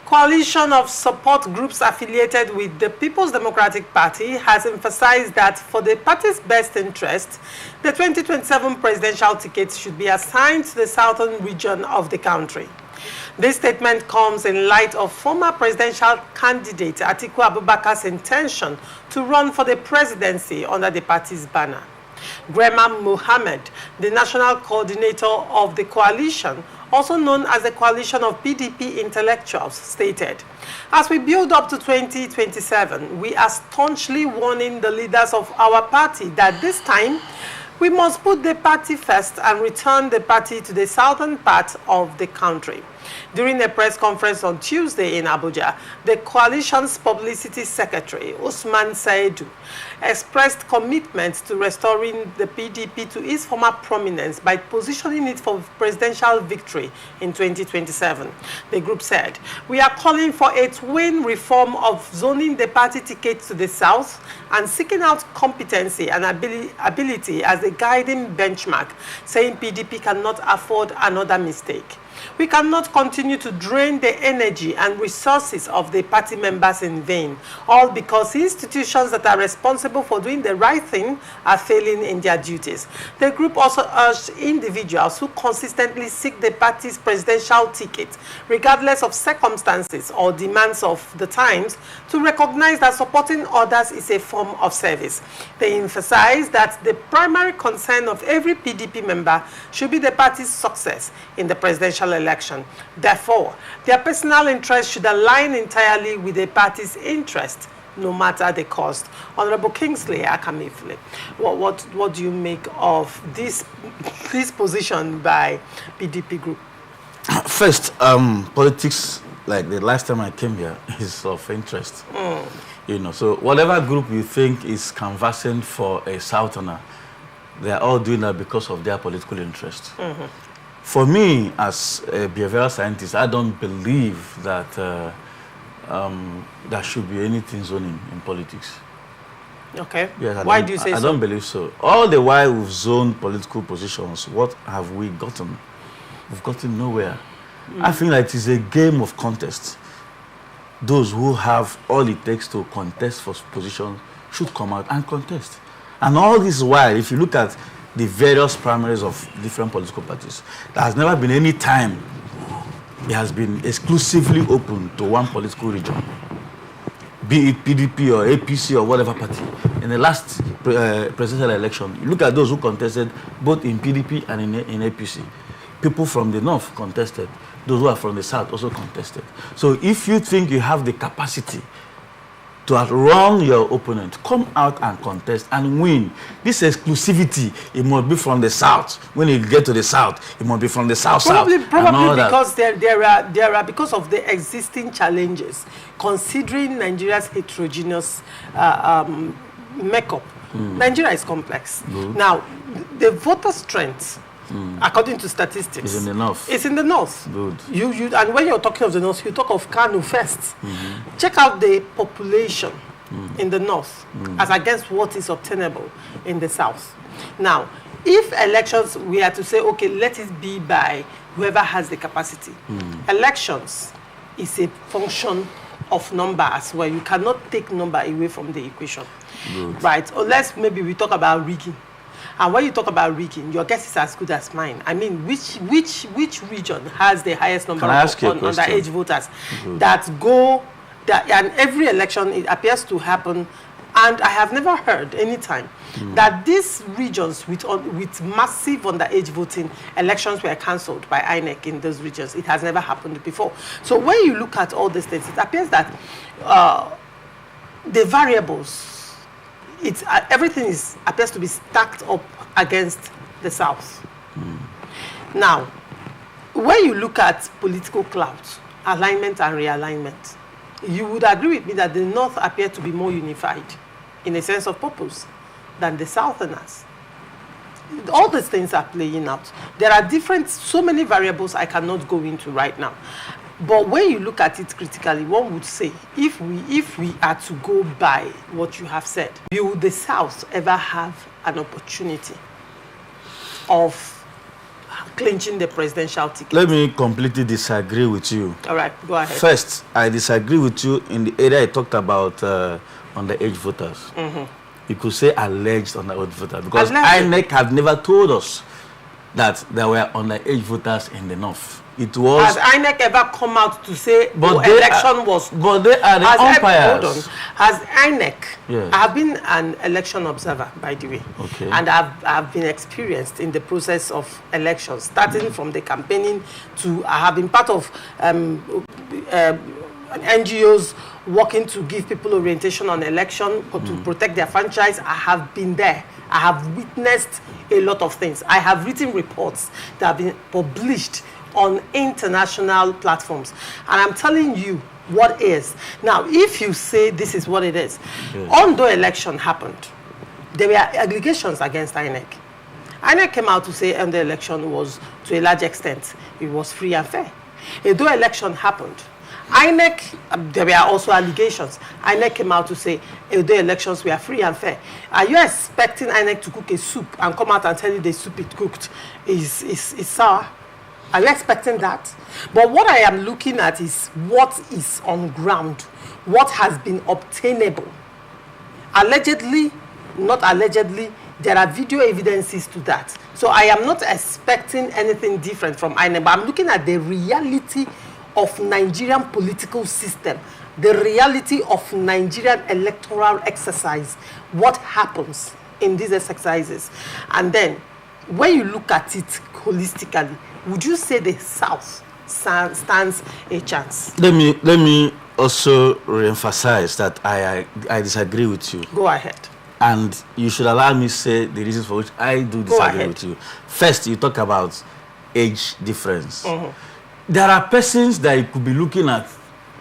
Coalition of support groups affiliated with the People's Democratic Party has emphasized that for the party's best interest, the 2027 presidential ticket should be assigned to the southern region of the country. This statement comes in light of former presidential candidate Atiku Abubakar's intention to run for the presidency under the party's banner. Grema Mohammed, the national coordinator of the coalition, also known as the Coalition of PDP Intellectuals, stated, "As we build up to 2027, we are staunchly warning the leaders of our party that this time we must put the party first and return the party to the southern part of the country." During a press conference on Tuesday in Abuja, the coalition's publicity secretary, Usman Saidu, expressed commitment to restoring the PDP to its former prominence by positioning it for presidential victory in 2027. The group said, "We are calling for a twin reform of zoning the party ticket to the south and seeking out competency and ability as a guiding benchmark, saying PDP cannot afford another mistake. We cannot continue to drain the energy and resources of the party members in vain, all because institutions that are responsible for doing the right thing are failing in their duties." The group also urged individuals who consistently seek the party's presidential ticket, regardless of circumstances or demands of the times, to recognize that supporting others is a form of service. They emphasized that the primary concern of every PDP member should be the party's success in the presidential election. Therefore, their personal interest should align entirely with the party's interest, no matter the cost. Honorable Kingsley Akamifle, what do you make of this position by PDP Group? First, politics, like the last time I came here, is of interest. You know, so whatever group you think is canvassing for a southerner, they are all doing that because of their political interest. For me, as a behavioral scientist, I don't believe that there should be anything zoning in politics. Okay. Yes, Why do you say so? I don't believe so. All the while we've zoned political positions, what have we gotten? We've gotten nowhere. I think that it is a game of contest. Those who have all it takes to contest for positions should come out and contest. And all this while, if you look at the various primaries of different political parties, there has never been any time it has been exclusively open to one political region, be it PDP or APC or whatever party. In the last presidential election, you look at those who contested both in PDP and in APC. People from the north contested. Those who are from the south also contested. So if you think you have the capacity to outrun your opponent, come out and contest and win. This exclusivity, it must be from the south. When you get to the south, it must be from the south. Probably because there are because of the existing challenges, considering Nigeria's heterogeneous makeup. Nigeria is complex. Now, the voter strength, according to statistics, it's in the north. It's in the north. Good. And when you're talking of the north, you talk of Kano first. Check out the population in the north as against what is obtainable in the south. Now, if elections, we are to say, okay, let it be by whoever has the capacity. Elections is a function of number as well. You cannot take number away from the equation. Good. Right? Unless maybe we talk about rigging. And when you talk about rigging, your guess is as good as mine. I mean, which region has the highest number of underage voters and every election it appears to happen, and I have never heard any time that these regions with massive underage voting, elections were cancelled by INEC in those regions. It has never happened before. So when you look at all these things, it appears that the variables, everything appears to be stacked up against the south. Now, when you look at political clout, alignment and realignment, you would agree with me that the north appear to be more unified in a sense of purpose than the southerners. All these things are playing out. There are so many variables I cannot go into right now. But when you look at it critically, one would say, if we are to go by what you have said, will the South ever have an opportunity of clinching the presidential ticket. Let me completely disagree with you. All right, go ahead. First, I disagree with you in the area I talked about underage voters. You could say alleged underage voters, because INEC have never told us that there were underage voters in the north. It was. Has INEC ever come out to say election was? But they are the umpires. Hold on. Has INEC? Yes. I have been an election observer, by the way. Okay. And I've been experienced in the process of elections, starting from the campaigning to I have been part of NGOs working to give people orientation on election to protect their franchise. I have been there. I have witnessed a lot of things. I have written reports that have been published on international platforms. And I'm telling you what is. Now, if you say this is what it is, although election happened, there were allegations against INEC. INEC came out to say the election was, to a large extent, it was free and fair. Although election happened, INEC, there were also allegations. INEC came out to say the elections were free and fair. Are you expecting INEC to cook a soup and come out and tell you the soup it cooked is sour? Are you expecting that? But what I am looking at is what is on ground, what has been obtainable. Allegedly, not allegedly, there are video evidences to that. So I am not expecting anything different from INEC, but I'm looking at the reality of Nigerian political system, the reality of Nigerian electoral exercise, what happens in these exercises. And then, when you look at it holistically, would you say the South stands a chance? Let me also reemphasize that I disagree with you. Go ahead. And you should allow me to say the reasons for which I do disagree with you. First, you talk about age difference. There are persons that you could be looking at,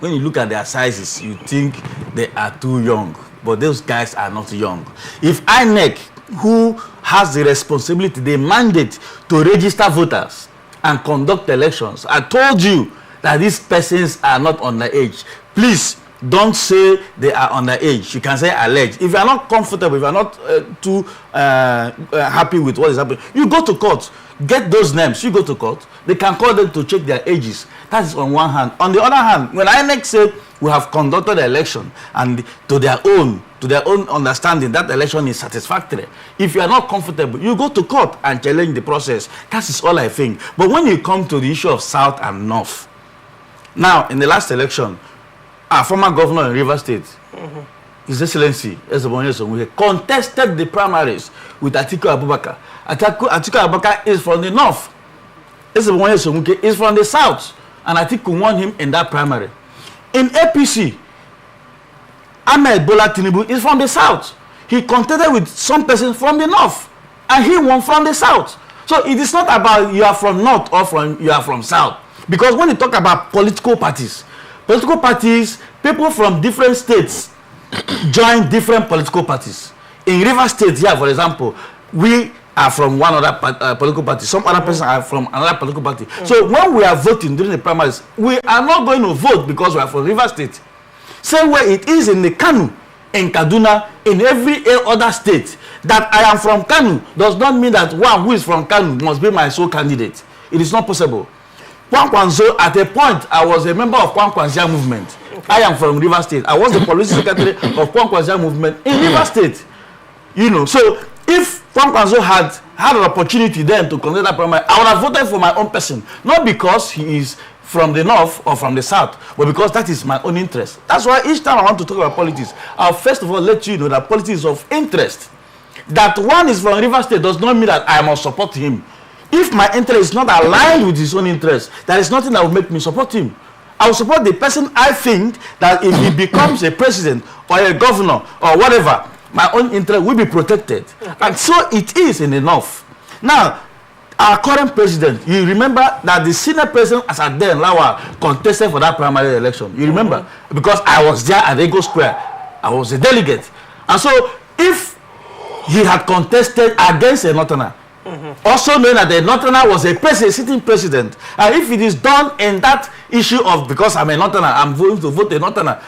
when you look at their sizes, you think they are too young, but those guys are not young. If INEC, who has the responsibility, the mandate to register voters and conduct elections, I told you that these persons are not underage. Please don't say they are underage. You can say alleged. If you are not comfortable, if you are not too happy with what is happening, you go to court. Get those names. You go to court. They can call them to check their ages. That is on one hand. On the other hand, when INEC said we have conducted the election and to their own understanding that election is satisfactory, if you are not comfortable, you go to court and challenge the process. That is all I think. But when you come to the issue of South and North, now in the last election, our former governor in Rivers State, His Excellency contested the primaries with Atiku Abubakar. Atiku Abubakar is from the north. Is from the south. And Atiku won him in that primary. In APC, Ahmed Bola Tinubu is from the south. He contested with some person from the north. And he won from the south. So it is not about you are from north or you are from south. Because when you talk about political parties, people from different states join different political parties. In Rivers State here, for example, we are from one other political party. Some other person are from another political party. So when we are voting during the primaries, we are not going to vote because we are from Rivers State. Same way it is in the Kanu, in Kaduna, in every other state. That I am from Kanu does not mean that one who is from Kanu must be my sole candidate. It is not possible. Kwankwanzo, at a point, I was a member of Kwankwanzo movement. I am from Rivers State. I was the policy secretary of Kwankwanzo movement in Rivers State. You know, so if Kwankwanzo had an opportunity then to conduct that primary, I would have voted for my own person. Not because he is from the north or from the south, but because that is my own interest. That's why each time I want to talk about politics, I'll first of all let you know that politics is of interest. That one is from Rivers State does not mean that I must support him. If my interest is not aligned with his own interest, there is nothing that will make me support him. I will support the person I think that if he becomes a president or a governor or whatever, my own interest will be protected. Okay. And so it is in the north. Now, our current president, you remember that the senior president as at then Lawa contested for that primary election. You remember? Because I was there at Ego Square. I was a delegate. And so if he had contested against a Northerner, also knowing that the Northerner was a sitting president, and if it is done in that issue of because I'm a Northerner, I'm going to vote a Northerner,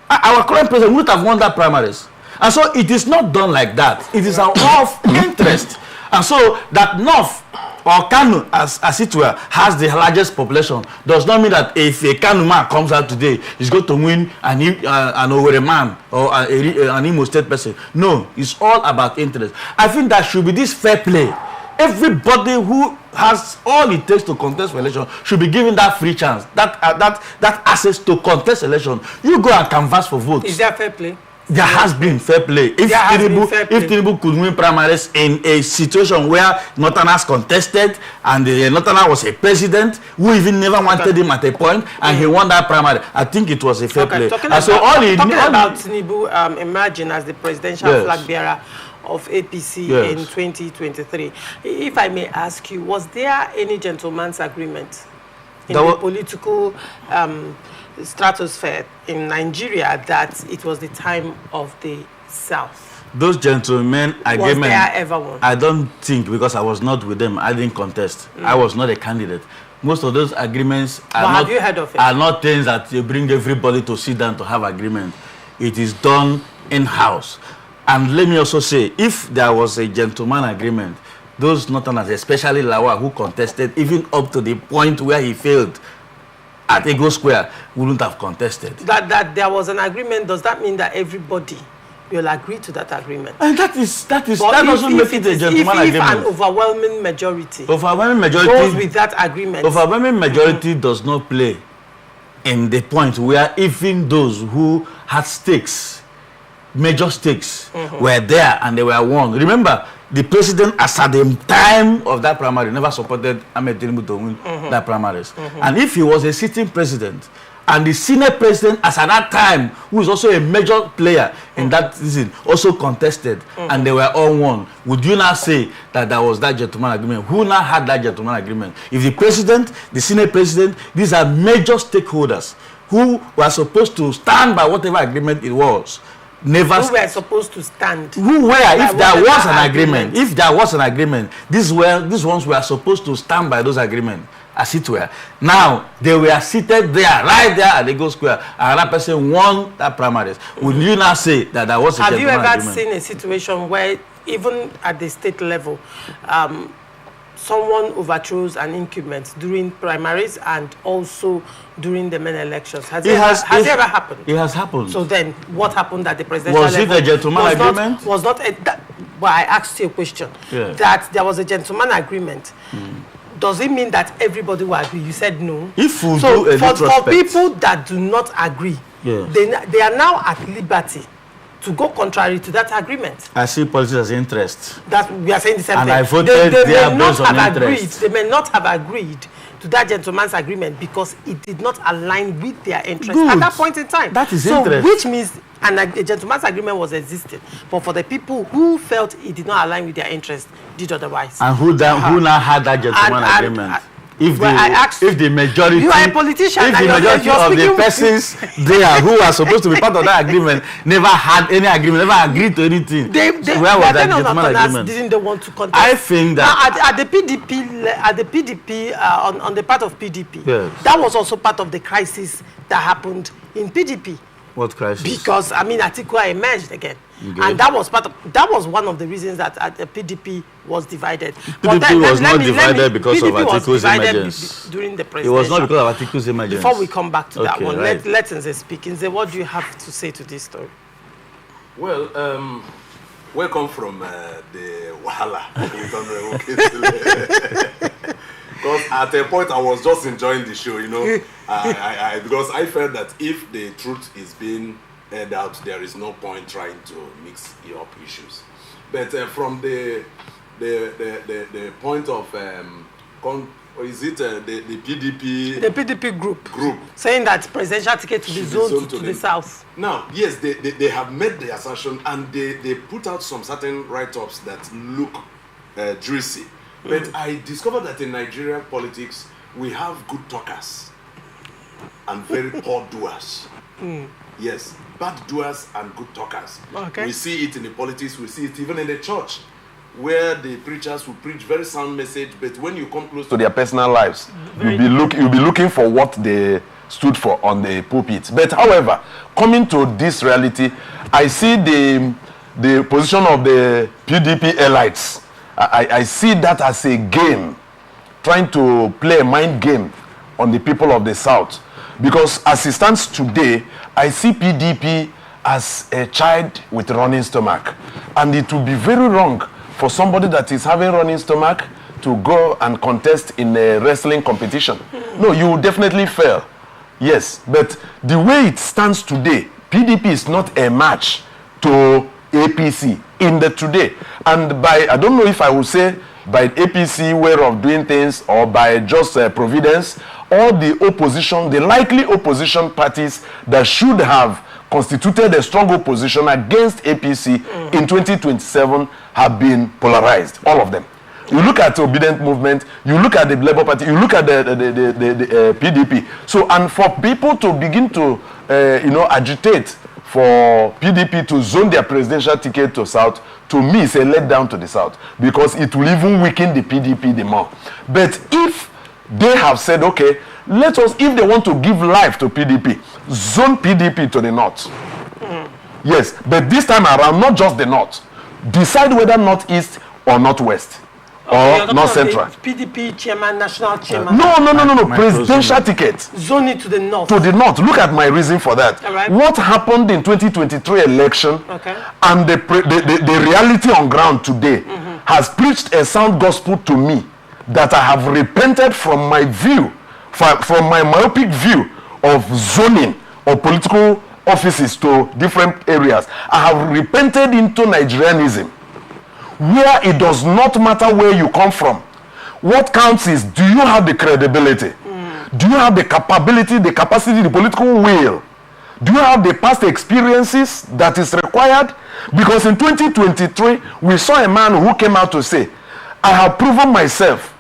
our current president would have won that primaries. And so it is not done like that. It is our of interest. And so that North or Kanu, as it were, has the largest population, does not mean that if a Kanu man comes out today, he's going to win an Owerri man or an Imo State person. No, it's all about interest. I think that should be this fair play. Everybody who has all it takes to contest for election should be given that free chance, that access to contest election. You go and canvass for votes. Is there fair play? There has been fair play. If Tinubu could win primaries in a situation where Northerners contested and Northerner was a president who even never wanted him at a point, and he won that primary, I think it was a fair play. Talking about Tinubu emerging as the presidential flag bearer of APC in 2023. If I may ask you, was there any gentleman's agreement in the political stratosphere in Nigeria that it was the time of the South? Those gentlemen agreement, was there ever one? I don't think, because I was not with them. I didn't contest. I was not a candidate. Most of those agreements are not things that you bring everybody to sit down to have agreement. It is done in-house. And let me also say, if there was a gentleman agreement, those Northerners, especially Lawa, who contested even up to the point where he failed at Ego Square, wouldn't have contested. That there was an agreement, does that mean that everybody will agree to that agreement? And that doesn't make it a gentleman agreement. If an overwhelming majority goes with that agreement. Overwhelming majority does not play in the point where even those who had stakes, major stakes, were there and they were won. Remember, the president, as at the time of that primary, never supported Ahmed Tinubu to win that primaries. And if he was a sitting president, and the senior president, as at that time, who is also a major player in that season, also contested, and they were all won, would you now say that there was that gentleman agreement? Who now had that gentleman agreement? If the president, the senior president, these are major stakeholders who were supposed to stand by whatever agreement it was. Who were supposed to stand? Who were, if there was an agreement, these ones were supposed to stand by those agreements, as it were. Now, they were seated there, right there at the Ego Square, and that person won that primaries. Would you now say that there was a gentleman agreement? Have you ever seen a situation where, even at the state level, someone overthrows an incumbent during primaries and also during the main elections? Has it ever happened? It has happened. So then, what happened at the presidential level? Was it a gentleman agreement? Well, I asked you a question. Yeah. That there was a gentleman agreement. Does it mean that everybody will agree? You said no. If we for people that do not agree, they are now at liberty to go contrary to that agreement. I see politics as interest. That we are saying the same thing. And I voted there based on interest. They may not have agreed to that gentleman's agreement because it did not align with their interest at that point in time. That is interest. Which means a gentleman's agreement was existing, but for the people who felt it did not align with their interest, did otherwise. And who now had that gentleman agreement? If the majority, you are a politician, if the majority of the persons there who are supposed to be part of that agreement never had any agreement, never agreed to anything, where was that gentleman agreement? Didn't they want to contest? I think that now, at the PDP, on the part of PDP, that was also part of the crisis that happened in PDP. What crisis? Because Atiku emerged again. And that was one of the reasons that the PDP was divided. PDP was not divided because of Atiku's emergence. During the presidential. It was not because of Atiku's emergence. Before we come back to that one, right. let Nze speak. Nze, what do you have to say to this story? Well, welcome from the Wahala. Because at a point I was just enjoying the show, because I felt that if the truth is being aired out, there is no point trying to mix up issues. But from the point of is it the PDP? The PDP group saying that presidential ticket to be zoned to the south. Now, yes, they have made the assertion and they put out some certain write-ups that look juicy. But I discovered that in Nigerian politics, we have good talkers and very poor doers. Yes, bad doers and good talkers. Okay. We see it in the politics, we see it even in the church, where the preachers will preach very sound message, but when you come close to their personal lives, you'll be looking for what they stood for on the pulpit. But however, coming to this reality, I see the position of the PDP elites. I see that as a game trying to play a mind game on the people of the South. Because as it stands today, I see PDP as a child with running stomach. And it will be very wrong for somebody that is having running stomach to go and contest in a wrestling competition. No, you will definitely fail. Yes, but the way it stands today, PDP is not a match to APC in the today. And by, I don't know if I would say by APC way of doing things or by just providence, all the opposition, the likely opposition parties that should have constituted a strong opposition against APC in 2027 have been polarized, all of them. You look at the Obedient Movement, you look at the Labour Party, you look at the PDP. So, and for people to begin to, agitate for PDP to zone their presidential ticket to South, to me, it's a letdown to the South, because it will even weaken the PDP the more. But if they have said, okay, let us, if they want to give life to PDP, zone PDP to the North. Yes, but this time around, not just the North. Decide whether Northeast or Northwest. Or North Central. PDP chairman, national chairman. No. Presidential ticket. Zone it to the North. To the North. Look at my reason for that. All right. What happened in 2023 election and the reality on ground today has preached a sound gospel to me that I have repented from my view, from my myopic view of zoning of political offices to different areas. I have repented into Nigerianism, where it does not matter where you come from. What counts is, do you have the credibility? Do you have the capability, the capacity, the political will? Do you have the past experiences that is required? Because in 2023, we saw a man who came out to say, I have proven myself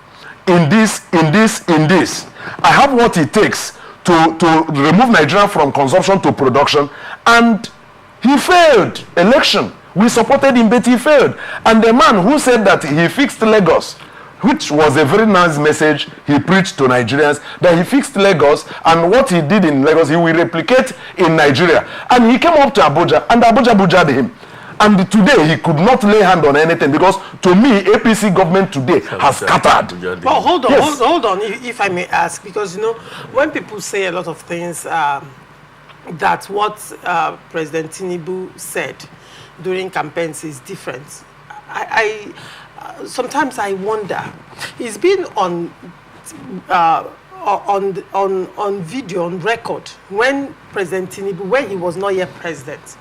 in this. I have what it takes to remove Nigeria from consumption to production. And he failed election. We supported him, but he failed. And the man who said that he fixed Lagos, which was a very nice message he preached to Nigerians, that he fixed Lagos, and what he did in Lagos, he will replicate in Nigeria. And he came up to Abuja, and Abuja bujad him. And today, he could not lay hand on anything, because to me, APC government today has scattered. Well, hold on, Yes. hold on, if I may ask, because, when people say a lot of things, that what President Tinubu said during campaigns is different. Sometimes I wonder. He's been on video, on record, when President Tinubu, when he was not yet president,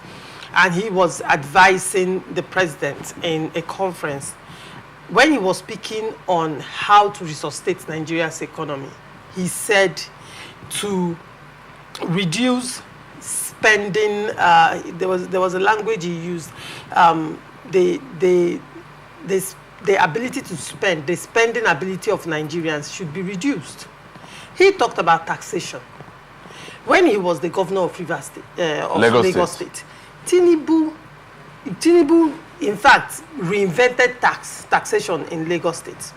and he was advising the president in a conference, when he was speaking on how to resuscitate Nigeria's economy, he said to reduce spending, there was a language he used, the ability to spend, the spending ability of Nigerians should be reduced. He talked about taxation. When he was the governor of Lagos State, Tinubu, in fact, reinvented taxation in Lagos State.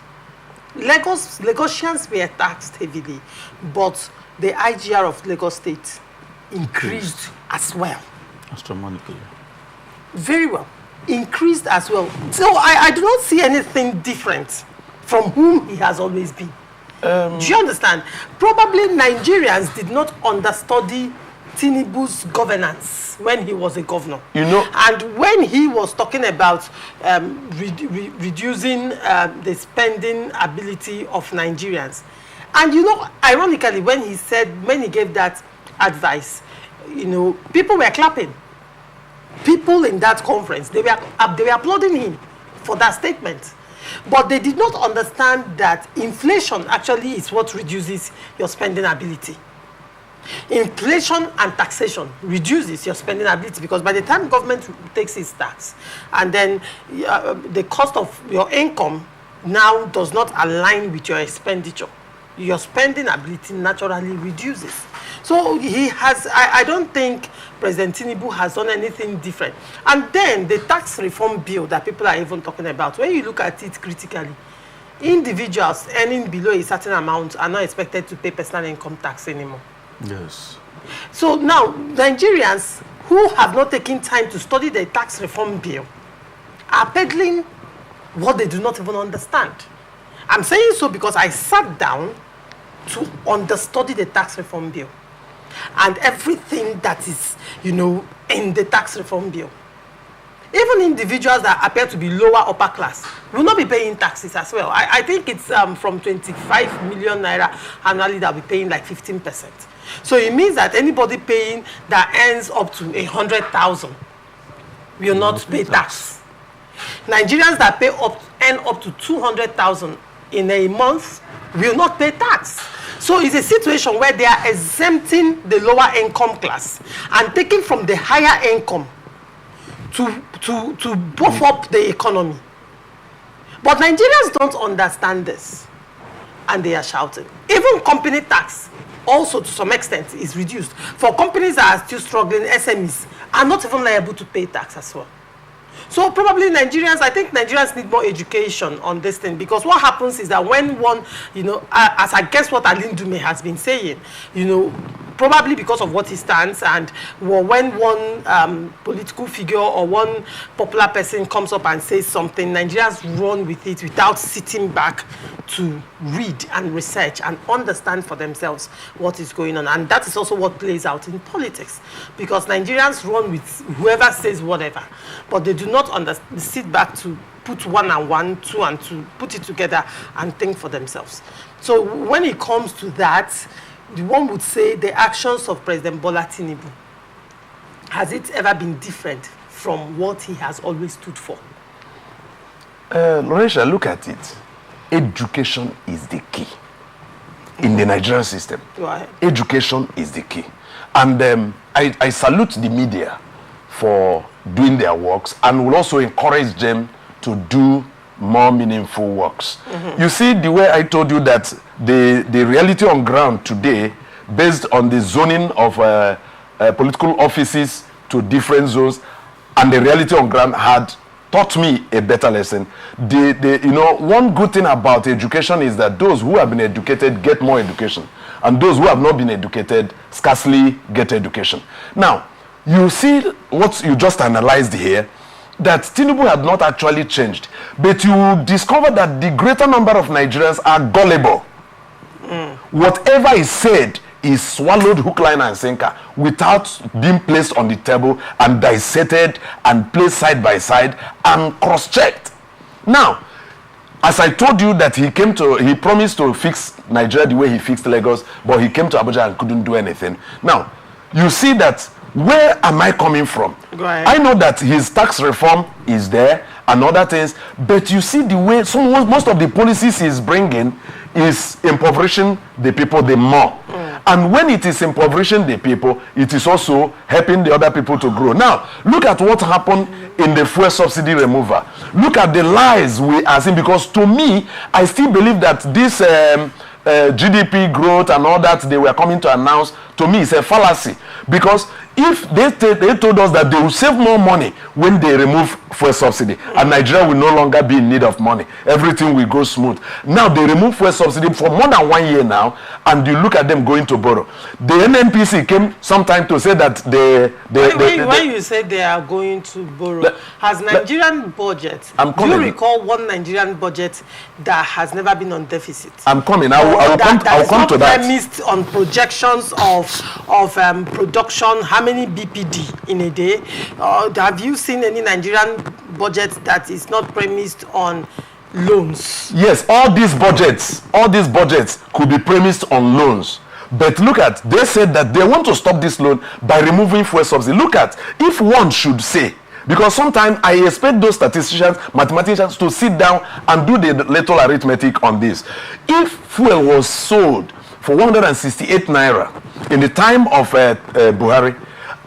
Lagosians were taxed heavily, but the IGR of Lagos State increased as well. Astronomically. Very well. Increased as well. So I do not see anything different from whom he has always been. Do you understand? Probably Nigerians did not understudy Tinubu's governance when he was a governor. And when he was talking about reducing the spending ability of Nigerians. And ironically, when he gave that advice, people were clapping. People in that conference, they were applauding him for that statement. But they did not understand that inflation actually is what reduces your spending ability. Inflation and taxation reduces your spending ability, because by the time government takes its tax, and then the cost of your income now does not align with your expenditure, your spending ability naturally reduces. So I don't think President Tinubu has done anything different. And then the tax reform bill that people are even talking about, when you look at it critically, individuals earning below a certain amount are not expected to pay personal income tax anymore. Yes. So now, Nigerians who have not taken time to study the tax reform bill are peddling what they do not even understand. I'm saying so because I sat down to understudy the tax reform bill and everything that is, in the tax reform bill. Even individuals that appear to be lower upper class will not be paying taxes as well. I think it's from 25 million naira annually that will be paying like 15%. So it means that anybody paying that earns up to 100,000 will not pay tax. Nigerians that earn up to 200,000 in a month will not pay tax. So it's a situation where they are exempting the lower income class and taking from the higher income to buff up the economy. But Nigerians don't understand this, and they are shouting. Even company tax also to some extent is reduced. For companies that are still struggling, SMEs are not even liable to pay tax as well. So probably I think Nigerians need more education on this thing, because what happens is that when one, as I guess what Aline Dume has been saying, probably because of what he stands, and when one political figure or one popular person comes up and says something, Nigerians run with it without sitting back to read and research and understand for themselves what is going on. And that is also what plays out in politics, because Nigerians run with whoever says whatever, but they do not sit back to put 1 and 1, 2 and 2, put it together and think for themselves. So when it comes to that, one would say the actions of President Bola Tinubu, has it ever been different from what he has always stood for? Loresha, look at it. Education is the key in the Nigerian system. Go ahead. Education is the key. And I salute the media for doing their works, and will also encourage them to do more meaningful works. You see, the way I told you that the reality on ground today, based on the zoning of political offices to different zones, and the reality on ground had taught me a better lesson. One good thing about education is that those who have been educated get more education, and those who have not been educated scarcely get education. Now, you see what you just analyzed here, that Tinubu had not actually changed, but you discover that the greater number of Nigerians are gullible. Whatever is said is swallowed hook, line, and sinker without being placed on the table and dissected and placed side by side and cross-checked. Now, as I told you that he promised to fix Nigeria the way he fixed Lagos, but he came to Abuja and couldn't do anything. Now, you see that, where am I coming from? Go ahead. I know that his tax reform is there and other things, but you see the way most of the policies he's bringing is impoverishing the people the more. And when it is impoverishing the people, it is also helping the other people to grow. Now, look at what happened in the fuel subsidy removal. Look at the lies we are seeing, because to me, I still believe that this GDP growth and all that they were coming to announce, to me, is a fallacy. Because if they told us that they will save more money when they remove fuel subsidy, and Nigeria will no longer be in need of money, everything will go smooth. Now they remove fuel subsidy for more than 1 year now, and you look at them going to borrow. The NNPC came sometime to say that when you say they are going to borrow, has Nigerian budget, do you recall one Nigerian budget that has never been on deficit? I'm coming. I'll come to that. Premised on projections of production, how many BPD in a day? Have you seen any Nigerian budget that is not premised on loans? Yes, all these budgets could be premised on loans. But look at, they said that they want to stop this loan by removing fuel subsidy. Look at, if one should say, because sometimes I expect those statisticians, mathematicians to sit down and do the little arithmetic on this. If fuel was sold for 168 naira in the time of Buhari,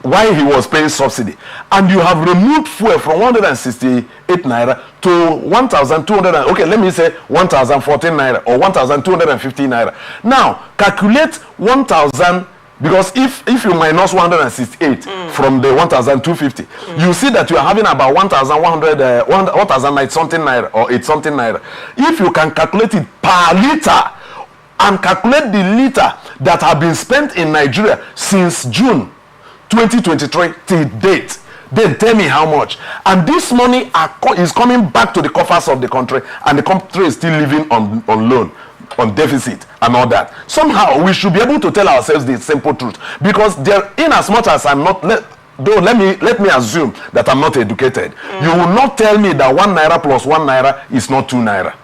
while he was paying subsidy, and you have removed fuel from 168 naira to 1,200, okay, let me say 1,014 naira or 1,250 naira. Now, calculate 1,000, because if you minus 168 from the 1,250, you see that you are having about 1,100, 1,009 something naira or 8 something naira. If you can calculate it per liter, and calculate the liter that have been spent in Nigeria since June 2023 till date, Then tell me how much. And this money is coming back to the coffers of the country, and the country is still living on loan, on deficit and all that. Somehow we should be able to tell ourselves the simple truth, because there, in as much as I'm not, let me assume that I'm not educated. You will not tell me that 1 naira plus 1 naira is not 2 naira.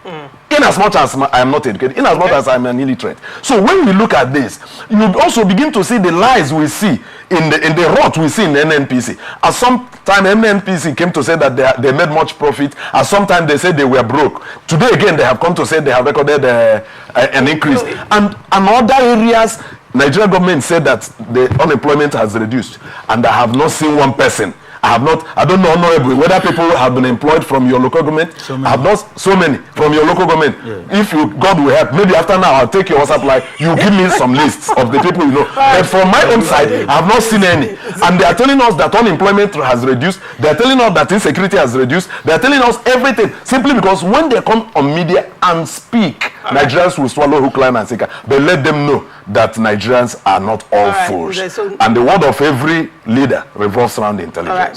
In as much as I am not educated, in as much as I am an illiterate. So when we look at this, you also begin to see the lies we see in the rot we see in the NNPC. At some time, NNPC came to say that they made much profit. At some time, they said they were broke. Today again, they have come to say they have recorded an increase. And other areas, Nigerian government said that the unemployment has reduced, and I have not seen one person. I don't know, honorable, whether people have been employed from your local government. I have not so many from your local government. Yeah. If God will help, maybe after now I'll take your WhatsApp line. You give me some lists of the people you know. But from my own side, I have not seen any. And they are telling us that unemployment has reduced. They are telling us that insecurity has reduced. They are telling us everything simply because when they come on media and speak, Nigerians will swallow hook, line, and sinker. But let them know that Nigerians are not all fools. And the word of every leader revolves around intelligence.